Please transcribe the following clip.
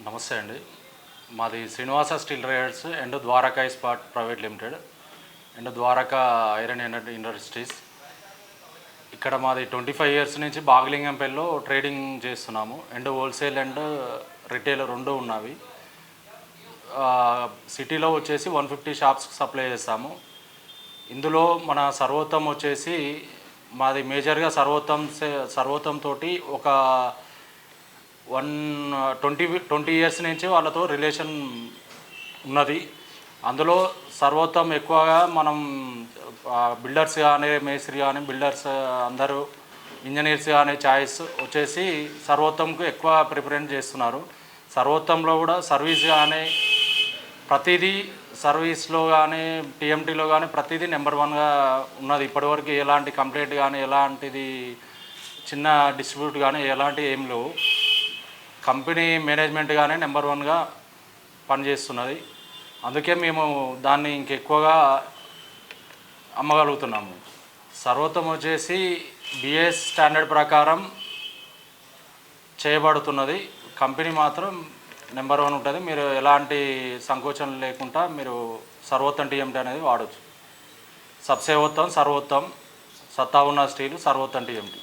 నమస్తే అండి. మాది Srinivasa steel traders and Dwaraka Ispat private limited and Dwaraka iron and industries. ఇక్కడ మాది 25 ఇయర్స్ నుంచి బాగలింగంపల్లిలో ట్రేడింగ్ చేస్తున్నాము. అండ్ హోల్సేల్ అండ్ రిటైల్ రెండు ఉన్నవి. సిటీలో వచ్చేసి 150 షాప్స్కి సప్లై చేస్తాము. ఇందులో మన సర్వోత్తమ్ వచ్చేసి మాది మేజర్గా సర్వోత్తమ్ తోటి ఒక 20 ఇయర్స్ నుంచి వాళ్ళతో రిలేషన్ ఉన్నది. అందులో సర్వోత్తమ్ ఎక్కువగా మనం బిల్డర్స్ కానీ మేస్త్రి కానీ బిల్డర్స్ అందరూ ఇంజనీర్స్ కానీ చాయిస్ వచ్చేసి సర్వోత్తమ్కు ఎక్కువ ప్రిఫరెన్స్ చేస్తున్నారు. సర్వోత్తమ్లో కూడా సర్వీస్ కానీ ప్రతిదీ సర్వీస్లో కానీ టీఎంటీలో కానీ ప్రతిదీ నెంబర్ 1గా ఉన్నది. ఇప్పటివరకు ఎలాంటి కంప్లైంట్ కానీ ఎలాంటిది చిన్న డిస్ప్యూట్ కానీ ఎలాంటి ఏం లేవు. కంపెనీ మేనేజ్మెంట్ కానీ నెంబర్ 1గా పనిచేస్తున్నది. అందుకే మేము దాన్ని ఇంకెక్కువగా అమ్మగలుగుతున్నాము. సర్వోత్తమ్ వచ్చేసి బిఎస్ స్టాండర్డ్ ప్రకారం చేయబడుతున్నది. కంపెనీ మాత్రం నెంబర్ 1 ఉంటుంది. మీరు ఎలాంటి సంకోచం లేకుండా మీరు సర్వోత్తమ్ టీఎంటీ అనేది వాడచ్చు. సర్వోత్తమ్ సత్తా ఉన్న స్టీల్ సర్వోత్తమ్ టీఎంటీ.